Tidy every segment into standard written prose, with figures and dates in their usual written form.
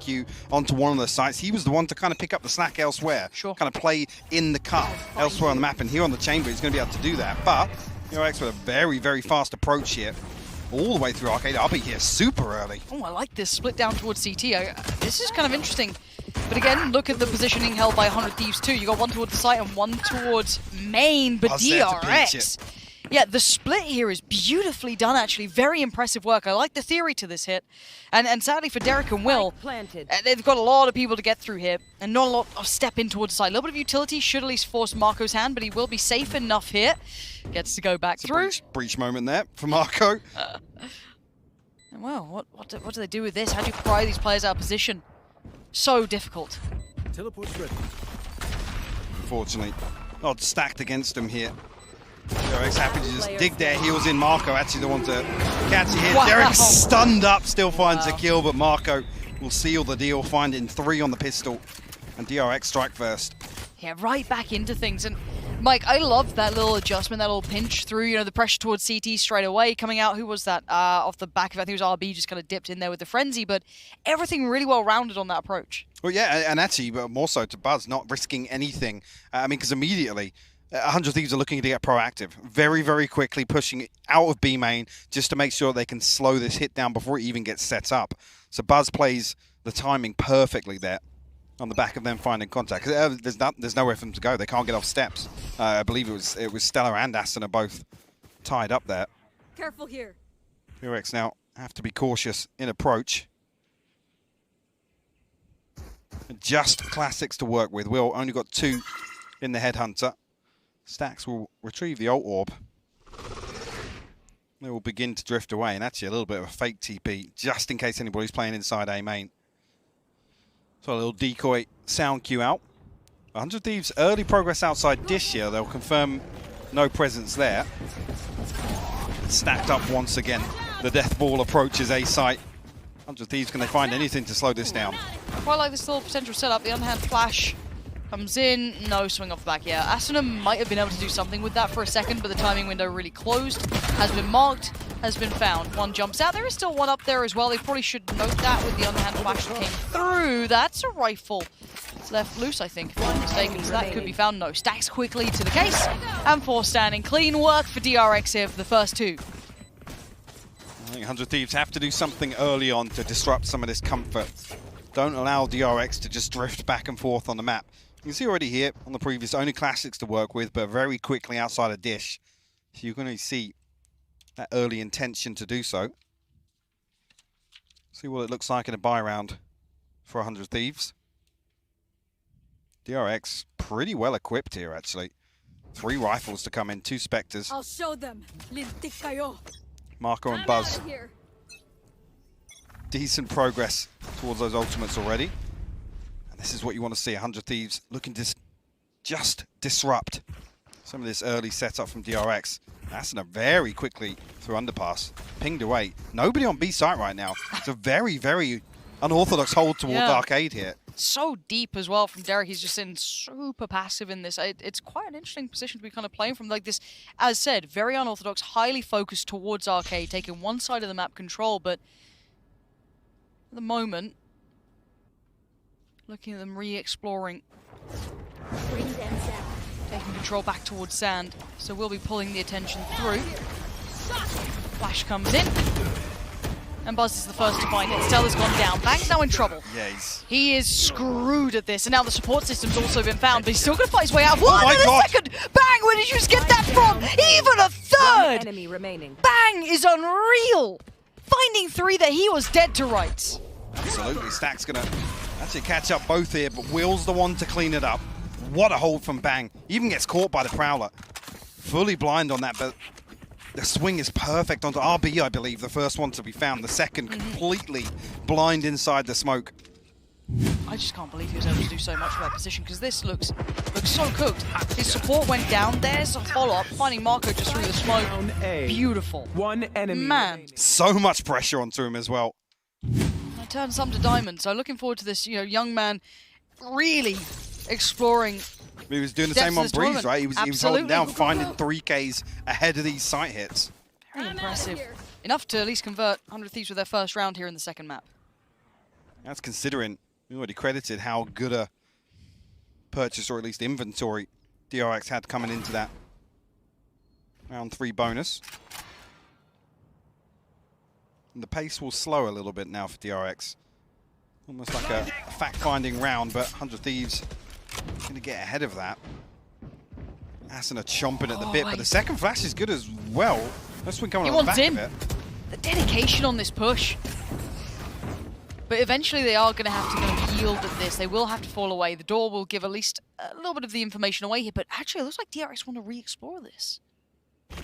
HQ onto one of the sites. He was the one to kind of pick up the slack elsewhere. Sure. Kind of play in the cut elsewhere on the map. And here on the chamber, he's going to be able to do that. But DRX with a very, very fast approach here. All the way through Arcade. I'll be here super early. Oh, I like this split down towards CT. This is kind of interesting. But again, look at the positioning held by 100 Thieves too. You got one towards the site and one towards main, but DRX. Yeah, the split here is beautifully done, actually. Very impressive work. I like the theory to this hit. And sadly for Derek and Will, they've got a lot of people to get through here, and not a lot of step in towards the side. A little bit of utility should at least force Marco's hand, but he will be safe enough here. Gets to go back through. Breach moment there for Marco. Well, what do they do with this? How do you pry these players out of position? So difficult. Teleport's ready. Unfortunately, odds stacked against him here. DRX happy to just dig their heels in. Marco actually the one to catch it here. Wow. Derek stunned up, still finds a kill, but Marco will seal the deal, finding 3 on the pistol. And DRX strike first. Yeah, right back into things. And Mike, I love that little adjustment, that little pinch through, you know, the pressure towards CT straight away. Coming out, who was that? Off the back of, I think it was RB, just kind of dipped in there with the frenzy, but everything really well rounded on that approach. Well, yeah, and actually, but more so to Buzz, not risking anything. I mean, because immediately, 100 Thieves are looking to get proactive. Very, very quickly pushing it out of B main just to make sure they can slow this hit down before it even gets set up. So Buzz plays the timing perfectly there on the back of them finding contact. There's nowhere for them to go. They can't get off steps. I believe it was Stella and Aston both tied up there. Careful here. DRX now have to be cautious in approach. Just classics to work with. Will only got 2 in the Headhunter. Stacks will retrieve the ult orb. They will begin to drift away, and actually a little bit of a fake TP, just in case anybody's playing inside A main. So a little decoy sound cue out. 100 Thieves early progress outside dish here. They'll confirm no presence there. Stacked up once again. The death ball approaches A site. 100 Thieves, can they find anything to slow this down? I quite like this little potential setup. The underhand flash comes in, no swing off the back. Yeah, Aston might have been able to do something with that for a second, but the timing window really closed, has been marked, has been found. One jumps out. There is still one up there as well. They probably should note that with the underhand flash that came through. That's a rifle. It's left loose, I think, if I'm not mistaken, so that could be found. No, stacks quickly to the case, and 4 standing. Clean work for DRX here for the first 2. I think 100 Thieves have to do something early on to disrupt some of this comfort. Don't allow DRX to just drift back and forth on the map. You can see already here on the previous, only classics to work with, but very quickly outside of dish. So you're going to see that early intention to do so. See what it looks like in a buy round for 100 Thieves. DRX pretty well equipped here, actually. 3 rifles to come in, 2 Spectres. I'll show them. Lintik kayo. Marco and Buzz. Decent progress towards those ultimates already. And this is what you want to see, 100 Thieves looking to just disrupt some of this early setup from DRX. Asana very quickly through underpass, pinged away. Nobody on B site right now. It's a very, very unorthodox hold towards Arcade here. So deep as well from Derek. He's just in super passive in this. It's quite an interesting position to be kind of playing from. Like this, as said, very unorthodox, highly focused towards Arcade, taking one side of the map control, but at the moment, looking at them re-exploring. Taking control back towards Sand, so we'll be pulling the attention through. Flash comes in, and Buzz is the first to find it. Stella's gone down. Bang's now in trouble. Yeah, he is screwed at this, and now the support system's also been found, but he's still going to fight his way out. What? Oh my God. Second! Bang! Where did you just get that from? Even a third! Enemy remaining. Bang is unreal! Finding 3 that he was dead to rights. Absolutely, Stack's going to actually catch up both here, but Will's the one to clean it up. What a hold from Bang. Even gets caught by the Prowler. Fully blind on that, but the swing is perfect onto RB, I believe, the first one to be found. The second completely blind inside the smoke. I just can't believe he was able to do so much for that position, because this looks so cooked. His support went down. There's a follow-up, finding Marco just through the smoke. Beautiful. 1 enemy. Man. So much pressure onto him as well. I turned some to diamond, so looking forward to this, young man really exploring. He was doing the same on Breeze, right? He was holding down, finding 3Ks ahead of these site hits. Very impressive. Enough to at least convert 100 Thieves with their first round here in the second map. That's considering we already credited how good a purchase, or at least inventory, DRX had coming into that round 3 bonus. And the pace will slow a little bit now for DRX. Almost like a fact-finding round, but 100 Thieves going to get ahead of that. Asuna chomping at the bit, but the second flash is good as well. That's one coming on the back of it. The dedication on this push. But eventually they are going to have to kind of yield at this. They will have to fall away. The door will give at least a little bit of the information away here, but actually it looks like DRX want to re-explore this. It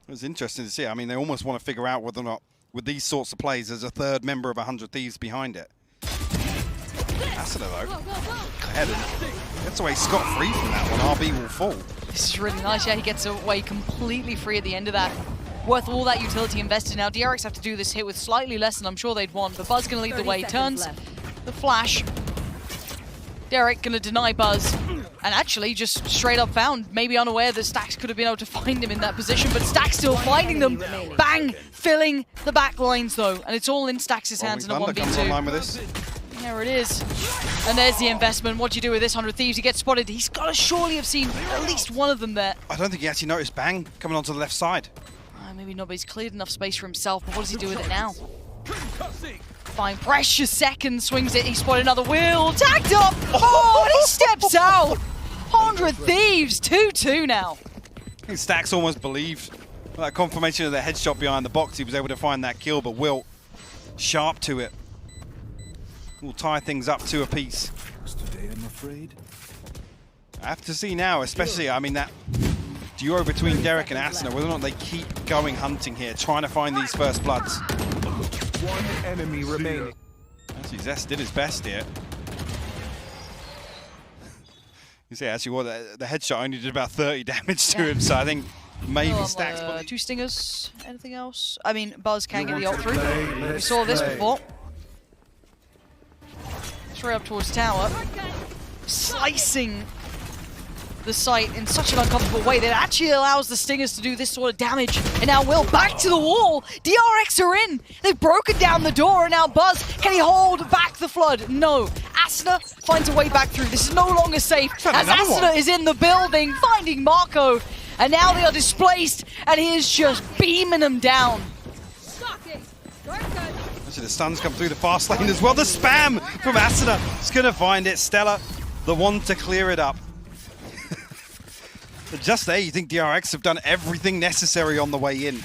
was interesting to see. I mean, they almost want to figure out whether or not, with these sorts of plays, there's a third member of 100 Thieves behind it. Asuna, though, ahead and gets away scot-free from that one. RB will fall. This is really nice. Yeah, he gets away completely free at the end of that. Worth all that utility invested. Now, DRX have to do this hit with slightly less than I'm sure they'd want, but Buzz going to lead the way. Turns the flash. Derek going to deny Buzz. And actually just straight up found, maybe unaware that Stax could have been able to find him in that position, but Stax still finding them. Bang! Filling the back lines though. And it's all in Stax's hands in a 1v2. With this. There it is. And there's the investment. What do you do with this 100 Thieves? He gets spotted. He's got to surely have seen at least one of them there. I don't think he actually noticed Bang coming onto the left side. Maybe not, but he's cleared enough space for himself, but what does he do with it now? Fine, precious second, swings it, he spotted another wheel, tagged up! Oh, and he steps out! 100 Thieves, 2-2 now. I think Stax almost believed that confirmation of the headshot behind the box, he was able to find that kill, but Will, sharp to it. Will tie things up to a piece. Today, I'm afraid. I have to see now, especially, I mean, that duo between Derek and Asuna, whether or not they keep going hunting here, trying to find these first bloods. One enemy remaining. Actually, Zest did his best here. You see, actually, what the headshot only did about 30 damage to him, so I think maybe Stax. 2 stingers, anything else? I mean, Buzz can get the ult through. We saw this before. Straight up towards tower. Slicing the site in such an uncomfortable way that actually allows the Stingers to do this sort of damage. And now Will back to the wall. DRX are in. They've broken down the door, and now Buzz, can he hold back the flood? No. Asuna finds a way back through. This is no longer safe as Asuna is in the building, finding Marco. And now they are displaced, and he is just beaming them down. Actually, the stuns come through the fast lane as well. The spam from Asuna is going to find it. Stella, the one to clear it up. But just there, you think DRX have done everything necessary on the way in.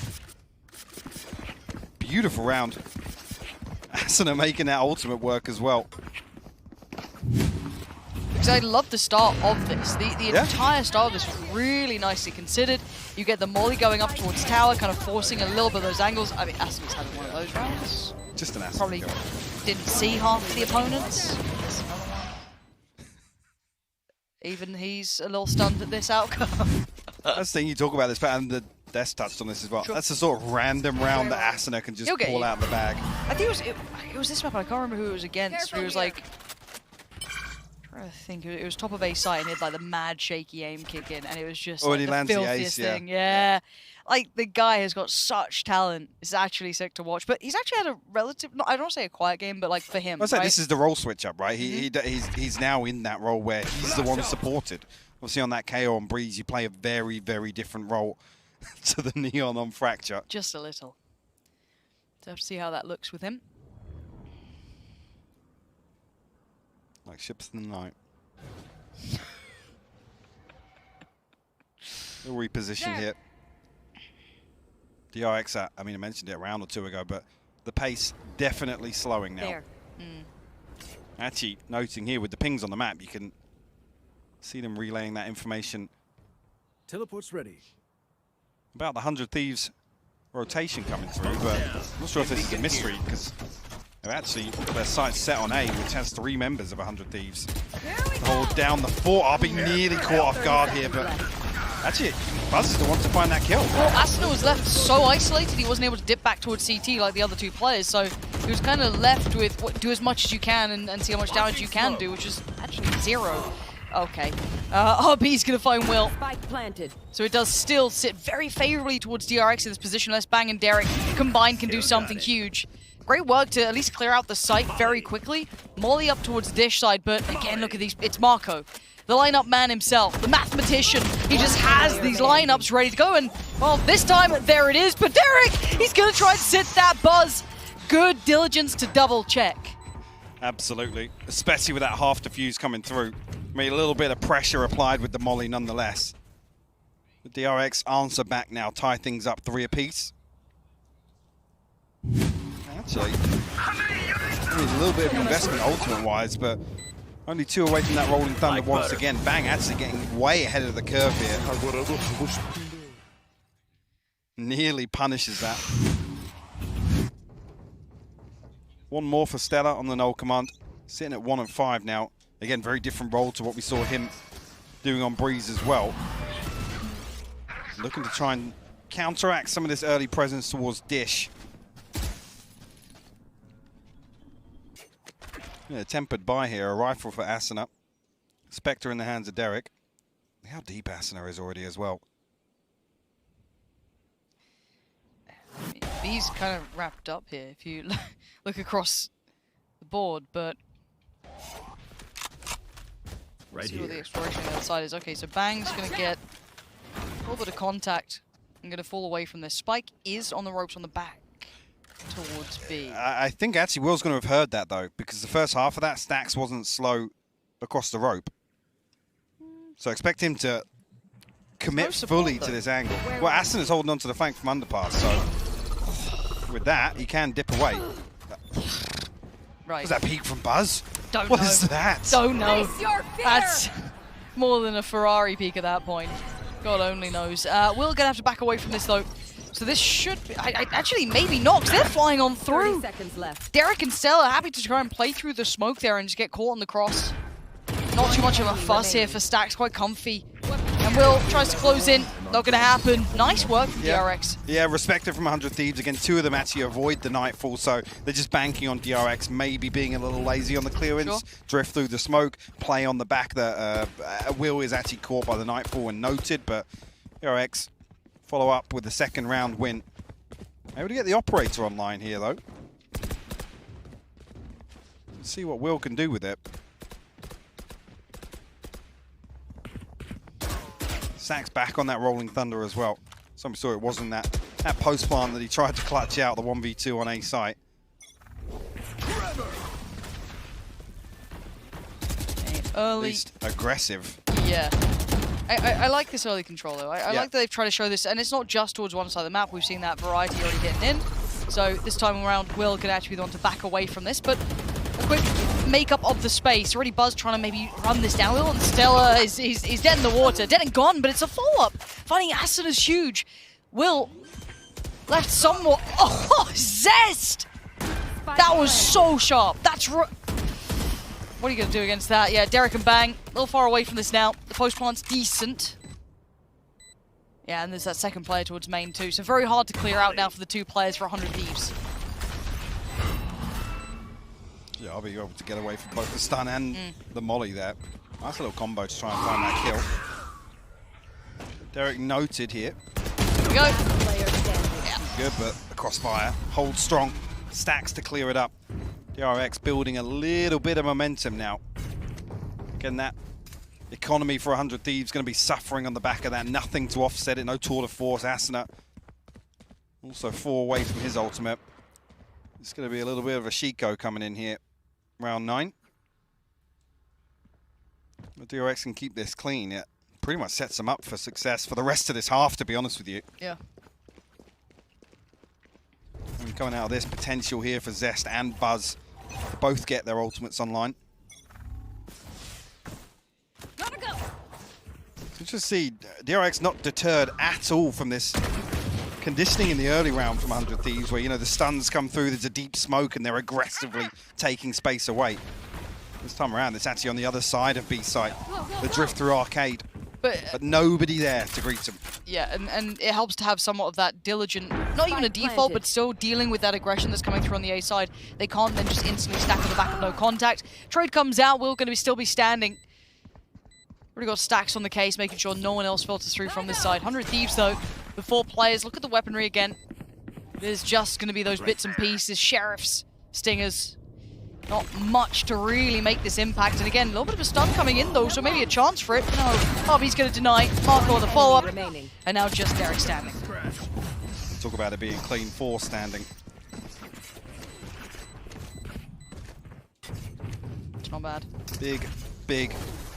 Beautiful round. Asuna making that ultimate work as well. Because I love the start of this. The entire start of this was really nicely considered. You get the molly going up towards tower, kind of forcing a little bit of those angles. I mean, Asuna's having one of those rounds. Just an Asuna. Probably didn't see half of the opponents. Even he's a little stunned at this outcome. That's the thing you talk about this, and the Des touched on this as well. Sure. That's the sort of random round that Asuna can just pull out of the bag. I think it was this map, I can't remember who it was against. It was like, I think it was top of A site and it had like the mad shaky aim kick in, and it was just like the filthiest thing. Yeah. Like, the guy has got such talent. It's actually sick to watch. But he's actually had a relative, I don't want to say a quiet game, but like for him, I say this is the role switch up, right? He's now in that role where he's the one supported. Obviously on that KO on Breeze, you play a very, very different role to the Neon on Fracture. Just a little. So have to see how that looks with him. Like ships in the night. We'll reposition here. DRX, I mean, I mentioned it a round or two ago, but the pace definitely slowing now. Actually, noting here with the pings on the map, you can see them relaying that information. Teleport's ready. About the 100 Thieves rotation coming through, but I'm not sure if this is a mystery because they've actually got their sights set on A, which has 3 members of 100 Thieves. Hold down the fort. I'll be nearly caught off guard here, but actually, Buzz is the one to find that kill. Well, Asuna was left so isolated, he wasn't able to dip back towards CT like the other 2 players, so he was kind of left with do as much as you can and see how much damage you can do, which is actually 0. Okay. RB's going to find Will. Spike planted. So it does still sit very favorably towards DRX in this position. Unless Bang and Derek combined can do something huge. Great work to at least clear out the site very quickly. Molly up towards the dish side, but again, look at these. It's Marco, the lineup man himself, the mathematician. He just has these lineups ready to go, and well, this time, there it is. But Derek, he's going to try and sit that buzz. Good diligence to double check. Absolutely, especially with that half defuse coming through. Made a little bit of pressure applied with the molly nonetheless. The DRX answer back now, tie things up 3 apiece. Actually, I mean, a little bit of investment ultimate-wise, but only 2 away from that Rolling Thunder once again. Bang actually getting way ahead of the curve here. Nearly punishes that. One more for Stella on the null command. Sitting at 1 and 5 now. Again, very different role to what we saw him doing on Breeze as well. Looking to try and counteract some of this early presence towards Dish. Yeah, tempered by here, a rifle for Asuna. Spectre in the hands of Derek. Look how deep Asuna is already as well. He's kind of wrapped up here if you look across the board, but Right see what the here. exploration on the other side is. Okay, so Bang's going to get a little bit of contact and going to fall away from this. Spike is on the ropes on the back towards B. I think actually Will's going to have heard that though, because the first half of that, Stax wasn't slow across the rope. So expect him to commit no support, fully though. to this angle. Well, Aston is holding on to the flank from underpass, so with that, he can dip away. Right. Was that peek from Buzz? Don't What know. is that? Don't know. Face your fear! That's more than a Ferrari peak at that point. God only knows. We're going to have to back away from this, though. So this should be... actually, maybe not, 'cause they're flying on 30 through. seconds left. Derek and Stella happy to try and play through the smoke there and just get caught on the cross. Not too much of a fuss here for Stax, quite comfy. And Will tries to close in. Not going to happen. Nice work from DRX. Yeah, respected from 100 Thieves. Again, 2 of them actually avoid the Nightfall, so they're just banking on DRX, maybe being a little lazy on the clearance, Sure. drift through the smoke, play on the back that Will is actually caught by the Nightfall and noted, but DRX follow up with the second round win. Able to get the operator online here, though. Let's see what Will can do with it. Sacks back on that Rolling Thunder as well. Somebody saw it wasn't that post plant that he tried to clutch out the 1v2 on A site. At Early. least aggressive. Yeah. I like this early control, though. I Yeah. like that they've tried to show this, and it's not just towards one side of the map. We've seen that variety already getting in. So this time around, Will could actually be the one to back away from this, but a quick makeup of the space. Already Buzz trying to maybe run this down. Will and Stella is dead in the water. Dead and gone, but it's a follow-up. Finding Aston is huge. Will left somewhat... Oh, Zest! That was so sharp. That's... What are you going to do against that? Yeah, Derek and Bang, a little far away from this now. The post plant's decent. Yeah, and there's that second player towards main too. So very hard to clear out now for the 2 players for 100 Thieves. Yeah, I'll be able to get away from both the stun and the molly there. Nice little combo to try and find that kill. Derek noted here. Here we go. Player standing. Yeah. Good, but the crossfire holds strong. Stacks to clear it up. DRX building a little bit of momentum now. Again, that economy for 100 Thieves going to be suffering on the back of that. Nothing to offset it. No tour de force. Asuna also 4 away from his ultimate. It's going to be a little bit of a Shiko coming in here. Round 9. But DRX can keep this clean. It pretty much sets them up for success for the rest of this half, to be honest with you. Yeah. And coming out of this, potential here for Zest and Buzz to both get their ultimates online. Gotta go! So just see DRX not deterred at all from this conditioning in the early round from 100 Thieves, where, you know, the stuns come through, there's a deep smoke, and they're aggressively taking space away. This time around, it's actually on the other side of B site, the drift through arcade, but nobody there to greet them. Yeah, and it helps to have somewhat of that diligent, not even a default, but still dealing with that aggression that's coming through on the A side. They can't then just instantly stack on the back of no contact. Trade comes out, Will going to still be standing. Already got stacks on the case, making sure no one else filters through from this side. 100 Thieves, though, the 4 players. Look at the weaponry again. There's just going to be those bits and pieces. Sheriffs, stingers. Not much to really make this impact. And again, a little bit of a stun coming in, though, so maybe a chance for it. No, Harvey's going to deny. Marco on the follow-up. And now just Derek standing. Talk about it being clean 4 standing. It's not bad. Big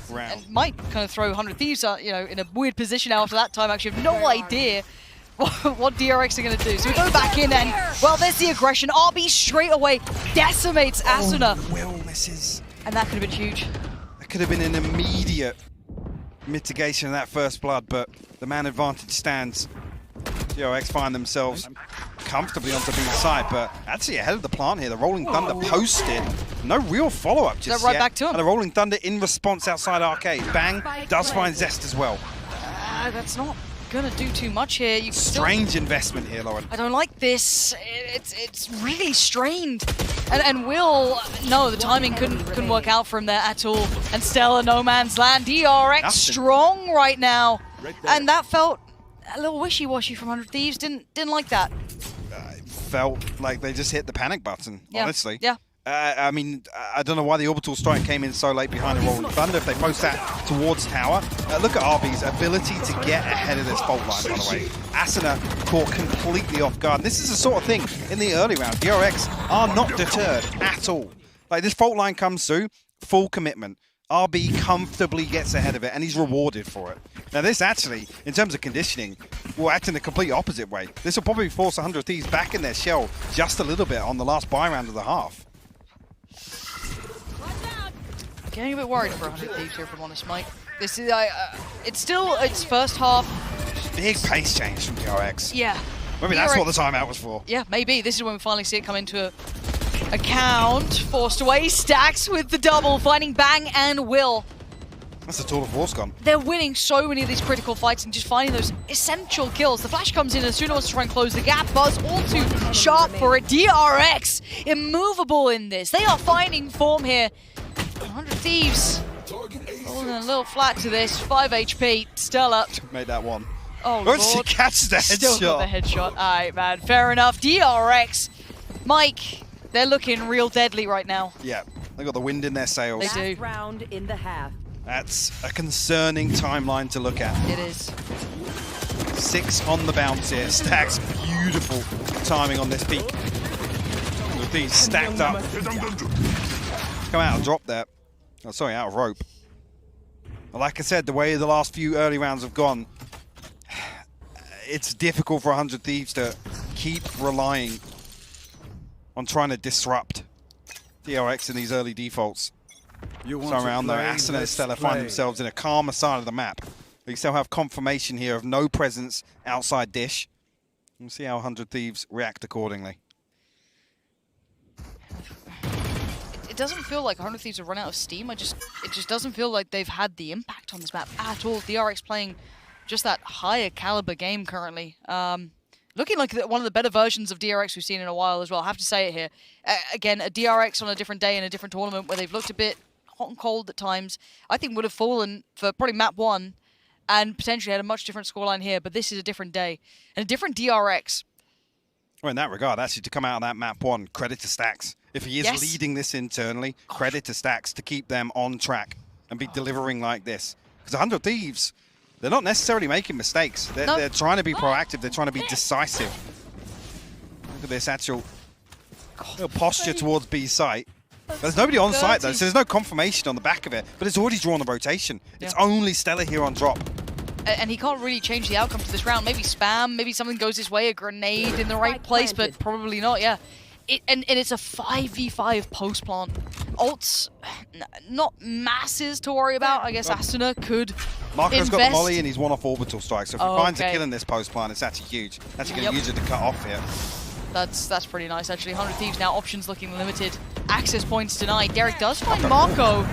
round. And might kind of throw 100 Thieves, you know, in a weird position after that time. Actually, have no idea what DRX are going to do. So we go back in and, well, there's the aggression. RB straight away decimates Asuna. Oh, Will misses. And that could have been huge. That could have been an immediate mitigation of that first blood, but the man advantage stands. DRX find themselves comfortably onto B side, but actually ahead of the plant here. The Rolling Thunder posted. No real follow-up just right yet. back to him. And the Rolling Thunder in response outside arcade. Bang does find Zest as well. That's not gonna do too much here. You Strange investment here, Lauren. I don't like this. It's really strained. And Will, no, the timing couldn't work out for him there at all. And Stella, no man's land. DRX Nothing. strong right now. And that felt a little wishy-washy from 100 Thieves. Didn't like that. It felt like they just hit the panic button, honestly. Yeah. I mean, I don't know why the orbital strike came in so late behind the Rolling Thunder. If they post that towards tower, look at RB's ability to get ahead of this fault line, by the way. Asuna caught completely off guard. This is the sort of thing in the early round. DRX are not deterred at all. Like, this fault line comes through, full commitment. RB comfortably gets ahead of it, and he's rewarded for it. Now, this actually, in terms of conditioning, will act in the complete opposite way. This will probably force 100 Thieves back in their shell just a little bit on the last buy round of the half. Getting a bit worried for 100 Thieves here, if I'm honest, Mike. This is, it's still its first half. Big pace change from DRX. Yeah. Maybe that's what the timeout was for. Yeah, maybe. This is when we finally see it come into account. Forced away, stacks with the double, finding Bang and Will. That's the tour de force gone. They're winning so many of these critical fights and just finding those essential kills. The flash comes in and Asuna wants to try and close the gap. Buzz all too sharp for it. DRX immovable in this. They are finding form here. 100 Thieves falling a little flat to this. 5 HP. Stella. Made that one. Oh, Lord. Lord. She catches the Still got the headshot. headshot. Alright, man. Fair enough. DRX. Mike, they're looking real deadly right now. Yeah, they got the wind in their sails. They do. Round in the half. That's a concerning timeline to look at. It is. 6 on the bounce here. Stacks beautiful timing on this peak. With these stacked up. Come out of drop there. Oh, sorry, out of rope. But like I said, the way the last few early rounds have gone, it's difficult for 100 Thieves to keep relying on trying to disrupt DRX in these early defaults. You So want to around though, play, Asuna and let's Stella find play. themselves in a calmer side of the map. They still have confirmation here of no presence outside Dish. We'll see how 100 Thieves react accordingly. It doesn't feel like 100 Thieves have run out of steam. It just doesn't feel like they've had the impact on this map at all. DRX playing just that higher caliber game currently. Looking like one of the better versions of DRX we've seen in a while as well. I have to say it here. Again, a DRX on a different day in a different tournament where they've looked a bit hot and cold at times, I think would have fallen for probably map 1 and potentially had a much different scoreline here, but this is a different day and a different DRX. Well, in that regard, actually, to come out of that map 1, credit to Stacks. If he is leading this internally, credit to Stacks to keep them on track and be delivering like this. Because 100 Thieves, they're not necessarily making mistakes. They're trying to be proactive. They're trying to be decisive. Look at this actual little posture towards B site. There's nobody on site, though, so there's no confirmation on the back of it. But it's already drawn the rotation. It's only Stella here on drop. And he can't really change the outcome to this round. Maybe spam, maybe something goes his way, a grenade in the right place, but probably not, yeah. And it's a 5v5 post-plant. Ults, not masses to worry about. I guess Asuna could Marco's invest. got the molly and he's one off orbital strike, so if he finds a okay. kill in this post-plant, it's actually huge. Actually going to use it to cut off here. That's pretty nice, actually. 100 Thieves now, options looking limited. Access points denied. Derek does find Marco.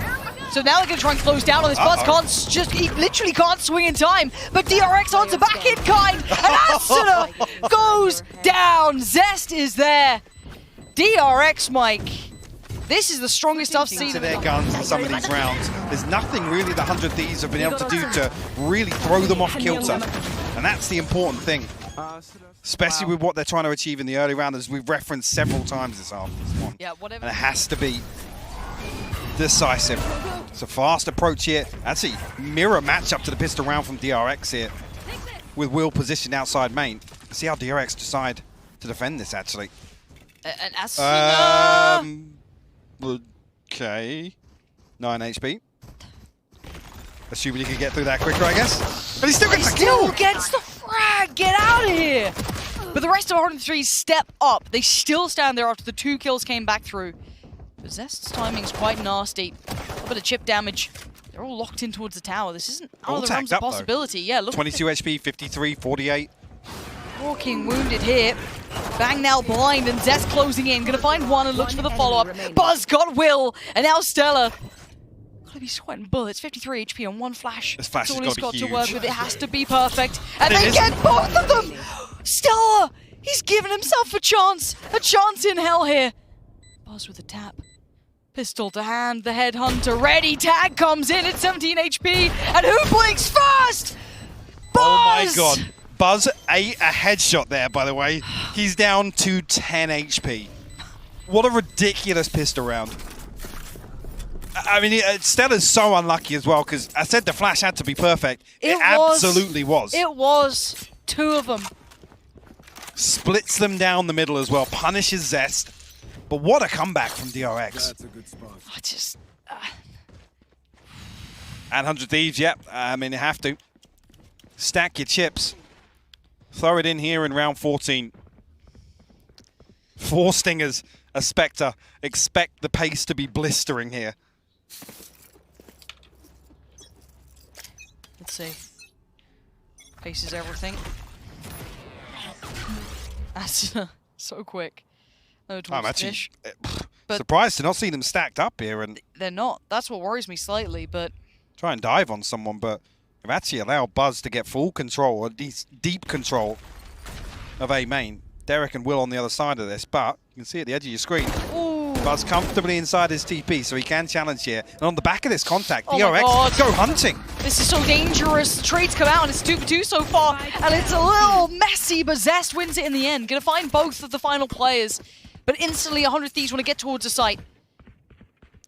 So now they're going to try and close down on this. Buzz he literally can't swing in time. But DRX onto back in kind. And Asuna goes down. Zest is there. DRX, Mike. This is the strongest I've seen to of their guns in some of these rounds. There's nothing really the 100 Thieves have been able to do to really throw them off kilter. And that's the important thing. Especially with what they're trying to achieve in the early round, as we've referenced several times this one. Yeah, whatever. And it has to be decisive. It's a fast approach here. Actually, mirror matchup to the pistol round from DRX here. With Will positioned outside main. See how DRX decide to defend this, actually. And as okay. 9 HP. Assuming he can get through that quicker, I guess. But he still gets the kill! Gets the frag! Get out of here! But the rest of 103 step up. They still stand there after the 2 kills came back through. But Zest's timing's quite nasty. A bit of chip damage. They're all locked in towards the tower. This isn't out of the realms of possibility. Yeah, look. 22 HP, 53, 48. Walking wounded here. Bang now blind, and Zest closing in. Gonna find one and looks for the follow-up. Buzz got Will, and now Stella. Gotta be sweating bullets. 53 HP on one flash. This flash That's all has he's got got to to work huge. with. It has to be perfect. And It they is. get both of them! Stella! He's given himself a chance. A chance in hell here. Buzz with a tap. Pistol to hand, the headhunter ready. Tag comes in at 17 HP. And who blinks first? Buzz! Oh my god. Buzz ate a headshot there, by the way. He's down to 10 HP. What a ridiculous pistol round. I mean, Stella's so unlucky as well, because I said the flash had to be perfect. It absolutely was. It was. 2 of them. Splits them down the middle as well. Punishes Zest. But what a comeback from DRX. That's a good spot. I just... And 100 Thieves, yep. I mean, you have to. Stack your chips. Throw it in here in round 14. 4 Stingers, a Spectre. Expect the pace to be blistering here. Let's see. Pace is everything. That's so quick. No, I'm actually dish. But- surprised to not see them stacked up here and They're not. That's what worries me slightly, but... try and dive on someone, but they've actually allowed Buzz to get full control, or at least deep control of A main. Derek and Will on the other side of this, but you can see at the edge of your screen, Ooh. Buzz comfortably inside his TP, so he can challenge here. And on the back of this contact, Oh my God. DRX go hunting. This is so dangerous. Trades come out and it's 2 for 2 so far. And it's a little messy, but Zest wins it in the end. Gonna find both of the final players. But instantly 100 Thieves want to get towards the site.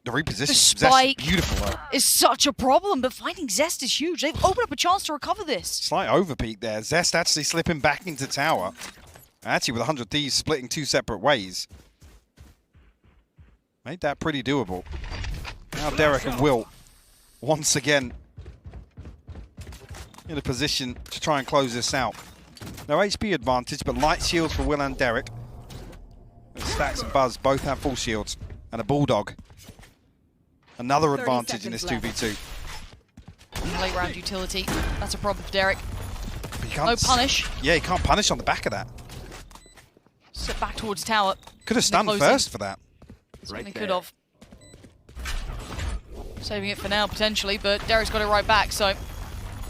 The reposition, The Zest, spike beautiful though. is such a problem, but finding Zest is huge. They've opened up a chance to recover this. Slight overpeak there. Zest actually slipping back into tower. Actually, with 100 Thieves splitting 2 separate ways. Made that pretty doable. Now Derek and Will, once again, in a position to try and close this out. No HP advantage, but light shields for Will and Derek. And Stacks and Buzz both have full shields. And a Bulldog. Another 30 advantage in this seconds 2v2. Late round utility. That's a problem for Derek. He can't No punish. Yeah, he can't punish on the back of that. Step back towards tower. Could have stunned closing. first for that. Certainly could have. Saving it for now, potentially, but Derek's got it right back, so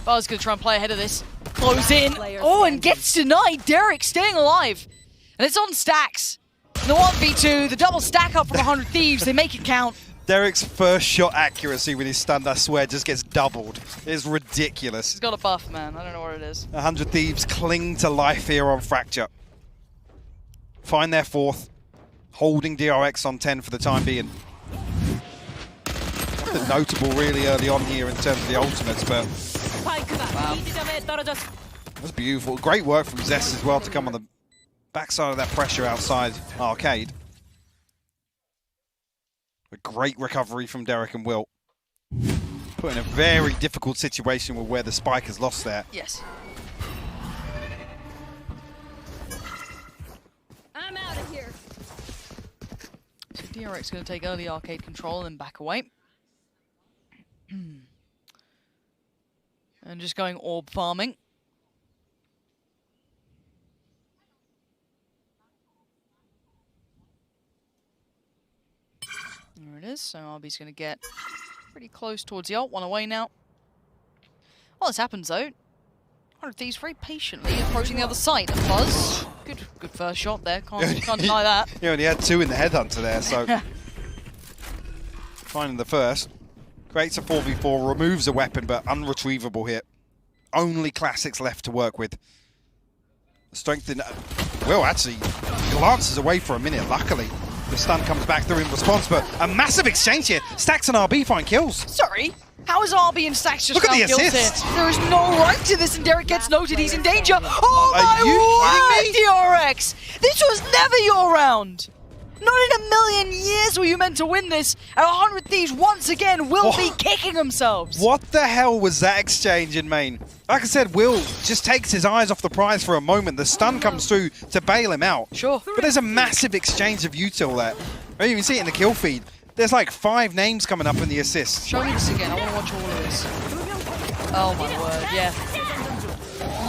Buzz going to try and play ahead of this. Close in. Oh, and gets denied. Derek staying alive. And it's on Stacks. The 1v2, the double stack up from 100 Thieves. They make it count. Derek's first shot accuracy when he's stunned, I swear, just gets doubled. It's ridiculous. He's got a buff, man. I don't know what it is. 100 Thieves cling to life here on Fracture. Find their 4th. Holding DRX on 10 for the time being. Nothing notable really early on here in terms of the ultimates, but that's beautiful. Great work from Zest as well to come on the backside of that pressure outside Arcade. A great recovery from Derek and Will. Put in a very difficult situation with where the spike has lost there. Yes. I'm out of here. So DRX going to take early Arcade control and then back away. And just going orb farming. There it is. So RB's going to get pretty close towards the ult. One away now. Well, this happens though. 100 Thieves very patiently approaching the other side. And Buzz, good first shot there. Can't deny that. He only had 2 in the headhunter there, so Finding the first. Creates a 4v4, removes a weapon, but unretrievable here. Only classics left to work with. Strength in... Will actually glances away for a minute, luckily. The stun comes back through in response, but a massive exchange here. Stacks and RB find kills. Sorry, how is RB and Stacks just Look at found the kills assist. here? There is no right to this, and Derek gets noted. He's in danger. Oh Are my you kidding me? word, DRX! This was never your round. Not in a million years were you meant to win this. And 100 Thieves once again will be kicking themselves. What the hell was that exchange in main? Like I said, Will just takes his eyes off the prize for a moment. The stun comes through to bail him out. Sure. But there's a massive exchange of util there. You can see it in the kill feed. There's like 5 names coming up in the assists. Show me this again. I want to watch all of this. Oh my word, yeah.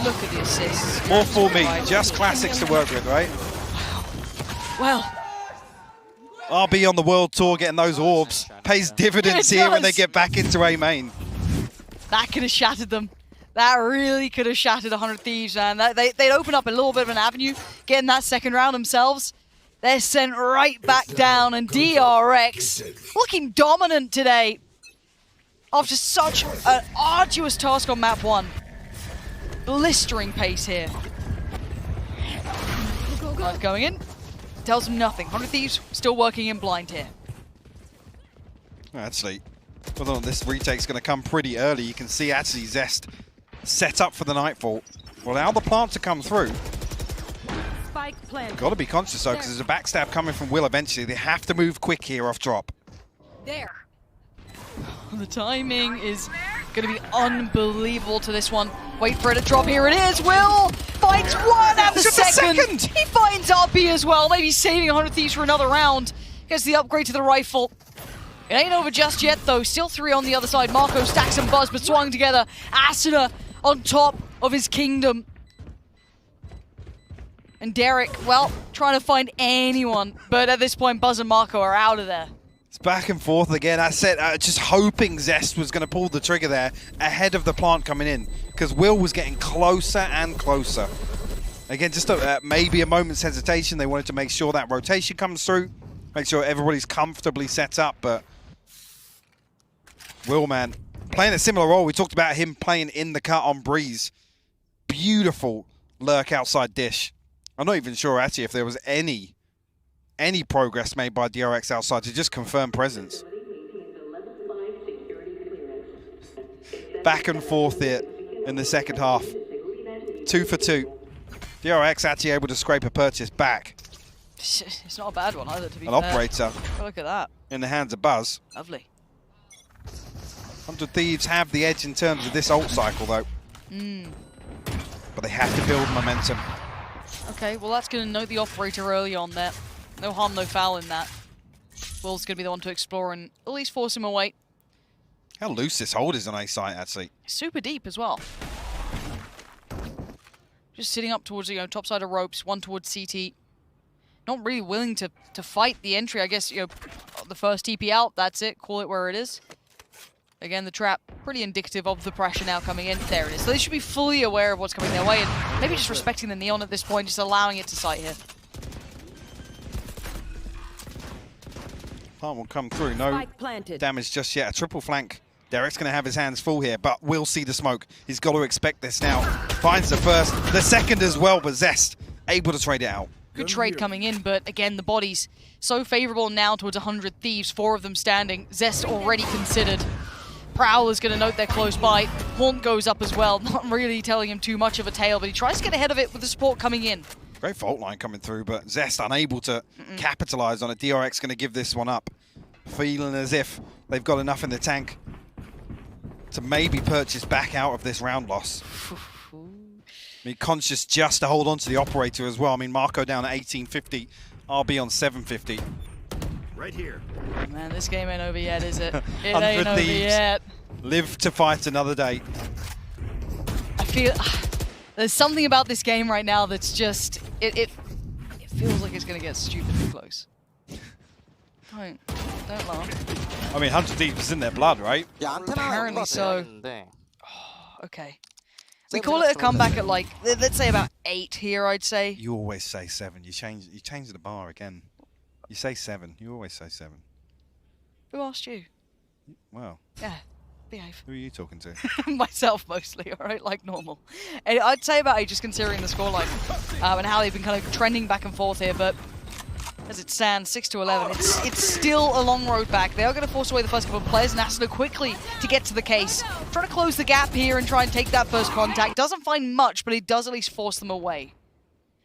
Look at the assists. More for me. Just classics to work with, right? Well, RB on the world tour getting those orbs. Pays dividends here when they get back into A main. that could have shattered them. That really could have shattered 100 Thieves, man. They'd open up a little bit of an avenue, getting that second round themselves. They're sent right back down, and DRX looking dominant today after such an arduous task on map 1. Blistering pace here. Live going in. Tells them nothing. 100 Thieves still working in blind here. Actually, whether or not this retake's going to come pretty early, you can see actually Zest set up for the Nightfall. Will allow the plant to come through. Spike planted. Got to be conscious though, because there's a backstab coming from Will eventually. They have to move quick here off drop. There. The timing is going to be unbelievable to this one. Wait for it to drop. Here it is. Will finds one and the Just a second. He finds RB as well. Maybe saving 100 Thieves for another round. Gets the upgrade to the rifle. It ain't over just yet though. Still 3 on the other side. Marco, Stacks and Buzz, but swung together. Asuna on top of his kingdom. And Derek, well, trying to find anyone. But at this point, Buzz and Marco are out of there. It's back and forth again. I said, just hoping Zest was going to pull the trigger there ahead of the plant coming in, because Will was getting closer and closer. Again, just maybe a moment's hesitation. They wanted to make sure that rotation comes through, make sure everybody's comfortably set up, but Will, man, playing a similar role. We talked about him playing in the cut on Breeze. Beautiful lurk outside dish. I'm not even sure actually if there was any progress made by DRX outside to just confirm presence. Back and forth here in the second half. 2 for 2. DRX actually able to scrape a purchase back. It's not a bad one either, to be An fair. operator Oh, look at that. in the hands of Buzz. Lovely. 100 Thieves have the edge in terms of this ult cycle though. But they have to build momentum. Okay, well that's going to note the operator early on there. No harm, no foul in that. Will's going to be the one to explore and at least force him away. How loose this hold is on A site actually. Super deep as well. Just sitting up towards, top side of ropes, one towards CT. Not really willing to fight the entry. I guess, the first TP out, that's it. Call it where it is. Again, the trap, pretty indicative of the pressure now coming in. There it is. So they should be fully aware of what's coming their way and maybe just respecting the neon at this point, just allowing it to sight here. Plant will come through. No damage just yet. A triple flank. Derek's going to have his hands full here, but will see the smoke. He's got to expect this now. Finds the first, the second as well, but Zest able to trade it out. Good trade coming in, but again, the bodies so favorable now towards 100 Thieves, 4 of them standing. Zest already considered. Prowler's going to note they're close by. Haunt goes up as well, not really telling him too much of a tale, but he tries to get ahead of it with the support coming in. Great fault line coming through, but Zest unable to capitalize on it. DRX going to give this one up. Feeling as if they've got enough in the tank to maybe purchase back out of this round loss. I mean, conscious just to hold on to the operator as well. I mean, Marco down at 1850, RB on 750. Right here. Man, this game ain't over yet, is it? It 100 ain't over Thieves. yet. Live to fight another day. I feel there's something about this game right now that's just it feels like it's gonna get stupidly close. Don't laugh. I mean, 100 Thieves is in their blood, right? Apparently so. Okay. We call it a comeback at like, let's say about 8 here, I'd say. You always say 7. You change the bar again. You say 7. You always say 7. Who asked you? Well, Yeah, behave. who are you talking to? Myself mostly, alright, like normal. And I'd say about just considering the scoreline and how they've been kind of trending back and forth here, but as it stands, 6-11, it's still a long road back. They are going to force away the first couple of players, and Asuna quickly to get to the case. Trying to close the gap here and try and take that first contact. Doesn't find much, but he does at least force them away.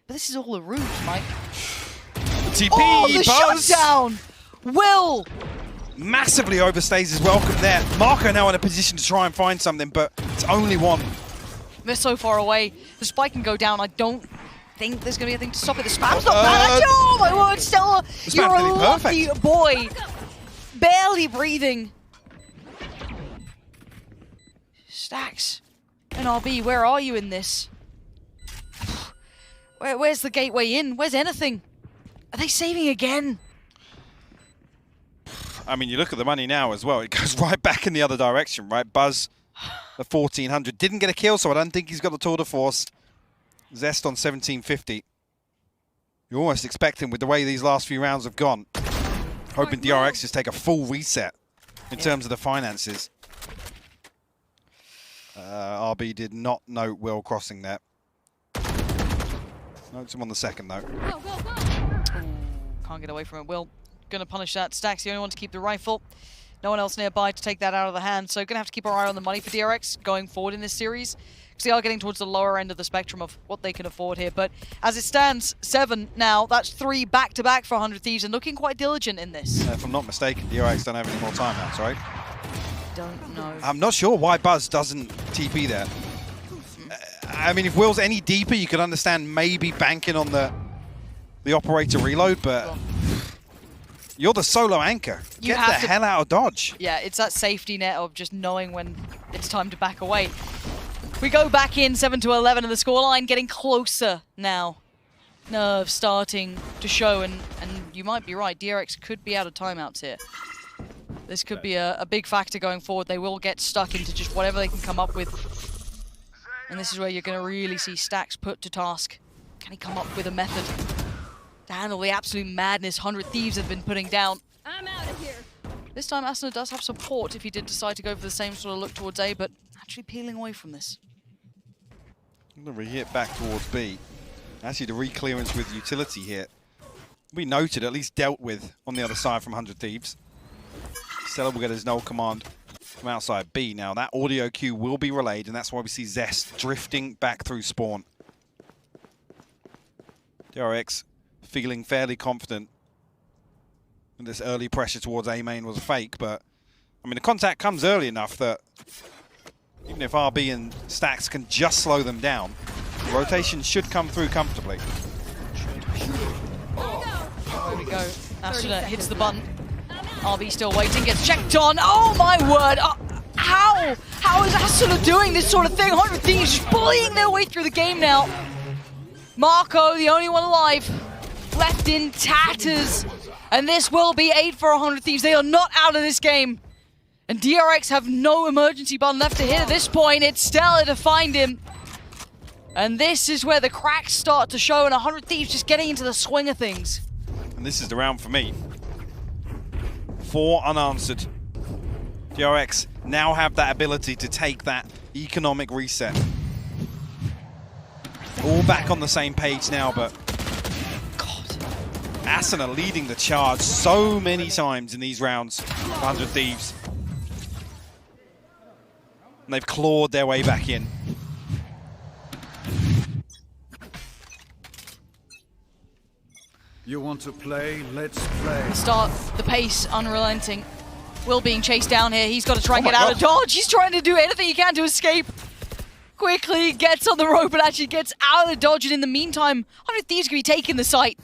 But this is all a ruse, Mike. TP, Oh, the Buzz! shutdown! Will! Massively overstays his welcome there. Marco now in a position to try and find something, but it's only one. They're so far away. The spike can go down. I don't think there's going to be anything to stop it. The spam's not bad. Oh my word, Stella! You're a lucky boy. Barely breathing. Stacks and RB, where are you in this? Where's the gateway in? Where's anything? Are they saving again? I mean, you look at the money now as well. It goes right back in the other direction, right? Buzz, the 1400. Didn't get a kill, so I don't think he's got the tour de force. Zest on 1750. You're almost expecting, with the way these last few rounds have gone, hoping DRX just take a full reset in terms of the finances. RB did not note Will crossing that. Notes him on the second, though. Go, go, go. Can't get away from it. Will gonna punish that. Stack's the only one to keep the rifle. No one else nearby to take that out of the hand. So gonna have to keep our eye on the money for DRX going forward in this series, because they are getting towards the lower end of the spectrum of what they can afford here. But as it stands, 7 now. That's 3 back-to-back for 100 Thieves, and looking quite diligent in this. If I'm not mistaken, DRX don't have any more timeouts, right? Don't know. I'm not sure why Buzz doesn't TP there. I mean, if Will's any deeper, you could understand maybe banking on the operator reload, but you're the solo anchor. Get the hell out of dodge. Yeah, it's that safety net of just knowing when it's time to back away. We go back in 7-11, and the scoreline getting closer now. Nerves starting to show, and you might be right, DRX could be out of timeouts here. This could be a big factor going forward. They will get stuck into just whatever they can come up with. And this is where you're going to really see Stacks put to task. Can he come up with a method to handle the absolute madness 100 Thieves have been putting down? I'm out of here. This time Asuna does have support if he did decide to go for the same sort of look towards A, but actually peeling away from this. I'm going to hit back towards B. Actually, the reclearance with utility here, we noted, at least dealt with on the other side from 100 Thieves. Stella will get his null command from outside B. Now, that audio cue will be relayed, and that's why we see Zest drifting back through spawn. DRX feeling fairly confident. And this early pressure towards A main was a fake, but I mean, the contact comes early enough that even if RB and Stacks can just slow them down, the rotation should come through comfortably. There we go. Asuna hits the button. RB still waiting, gets checked on. Oh my word! How? How is Asuna doing this sort of thing? 100 Thieves just bullying their way through the game now. Marco, the only one alive, left in tatters. And this will be 8 for 100 Thieves. They are not out of this game. And DRX have no emergency button left to hit at this point. It's Stella to find him. And this is where the cracks start to show, and 100 Thieves just getting into the swing of things. And this is the round for me. 4 unanswered. DRX now have that ability to take that economic reset. All back on the same page now, but God. Asuna leading the charge so many times in these rounds. 100 Thieves. And they've clawed their way back in. You want to play? Let's play. The start, the pace, unrelenting. Will being chased down here. He's got to try and Oh get my out of dodge. He's trying to do anything he can to escape. Quickly gets on the rope and actually gets out of the dodge. And in the meantime, 100 Thieves can be taking the site.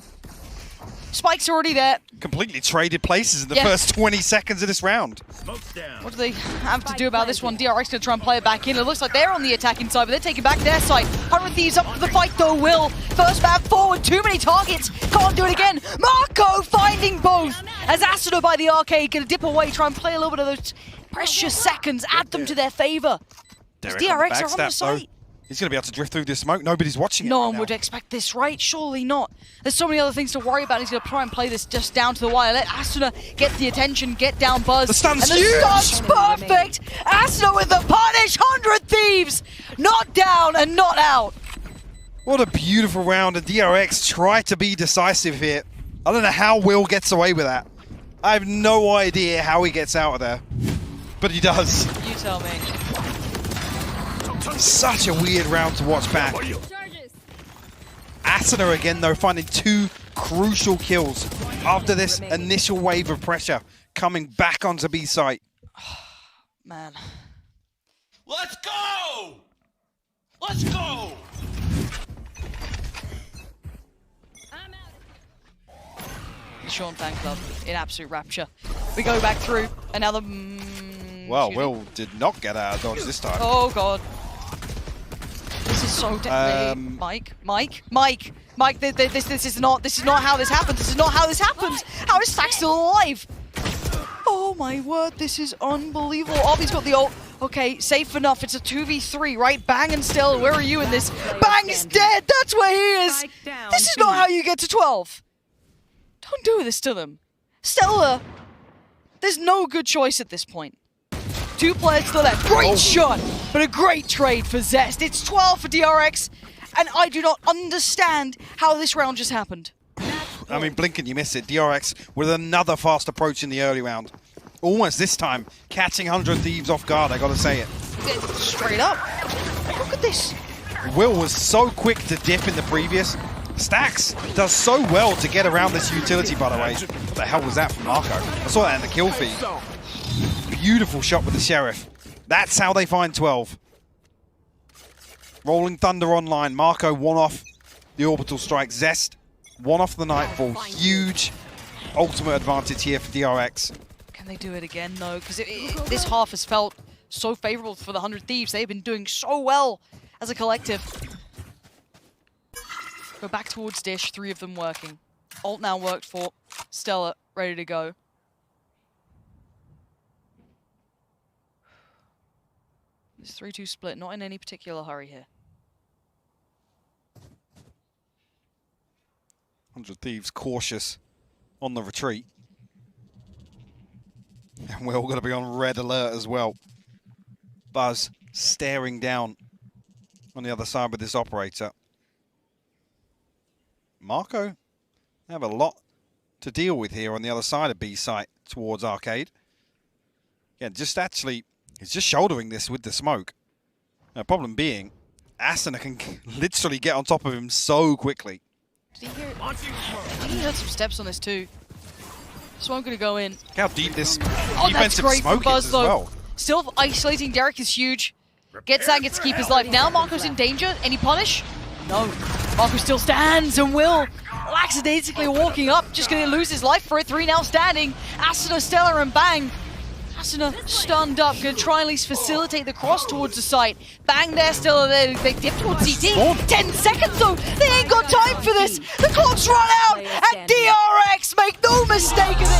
Spike's already there. Completely traded places in the Yeah. first 20 seconds of this round. Smoke's down. What do they have to do about this one? DRX going to try and play it back in. It looks like they're on the attacking side, but they're taking back their side. 100 Thieves up for the fight though. Will, first man forward, too many targets. Can't do it again. Marco finding both. As Asuna by the arcade going to dip away, try and play a little bit of those precious seconds, add them to their favor. Derek on the DRX are on the backstab, though. site. He's going to be able to drift through this smoke. Nobody's watching it. No right one now. would expect this, right? Surely not. There's so many other things to worry about. He's going to try and play this just down to the wire. Let Asuna get the attention, get down Buzz. The stun's and the huge! stun's perfect! Asuna with the punish! 100 Thieves! Not down and not out! What a beautiful round. And DRX try to be decisive here. I don't know how Will gets away with that. I have no idea how he gets out of there. But he does. You tell me. Such a weird round to watch back. Asuna again, though, finding 2 crucial kills after this initial wave of pressure coming back onto B site. Man. Let's go! Let's go! Sean fan club in absolute rapture. We go back through, another. Well, Will did not get out of dodge this time. Oh god. This is so deadly. Mike. This is not how this happens. This is not how this happens. How is Stack still alive? Oh my word, this is unbelievable. Obby's got the ult. Okay, safe enough. It's a 2v3, right? Bang and Stella, where are you in this? Bang is dead. That's where he is. This is not how you get to 12. Don't do this to them. Stella, there's no good choice at this point. 2 players to the left. Great shot, but a great trade for Zest. It's 12 for DRX, and I do not understand how this round just happened. I mean, Blinken, you missed it. DRX with another fast approach in the early round. Almost this time, catching 100 Thieves off guard, I gotta say it. Straight up. Look at this. Will was so quick to dip in the previous. Stacks does so well to get around this utility, by the way. What the hell was that from Marco? I saw that in the kill feed. Beautiful shot with the Sheriff. That's how they find 12. Rolling Thunder online. Marco one off the orbital strike. Zest one off the Nightfall. Huge ultimate advantage here for DRX. Can they do it again? No, because this half has felt so favorable for the 100 Thieves. They've been doing so well as a collective. Go back towards Dish, 3 of them working. Ult now worked for Stella, ready to go. This 3-2 split, not in any particular hurry here. 100 Thieves cautious on the retreat. And we're all going to be on red alert as well. Buzz staring down on the other side with this operator. Marco have a lot to deal with here on the other side of B site towards Arcade. Yeah, just actually, he's just shouldering this with the smoke. The problem being, Asuna can literally get on top of him so quickly. Did he hear it? I think he heard some steps on this too. Smoke gonna go in. Look how deep this That's defensive great smoke for Buzz, is as though. well. Still isolating Derek is huge. Gets that, gets to keep his life. Now Marco's in danger. Any punish? No. Marco still stands and will lackadaisically walking up. Just going to lose his life for it. 3 now standing. Asuna, Stella, and Bang. Asuna stunned up. Going to try and at least facilitate the cross towards the site. Bang there, Stella there. They dip towards CT. 10 seconds though. They ain't got time for this. The clock's run out. And DRX, make no mistake of it.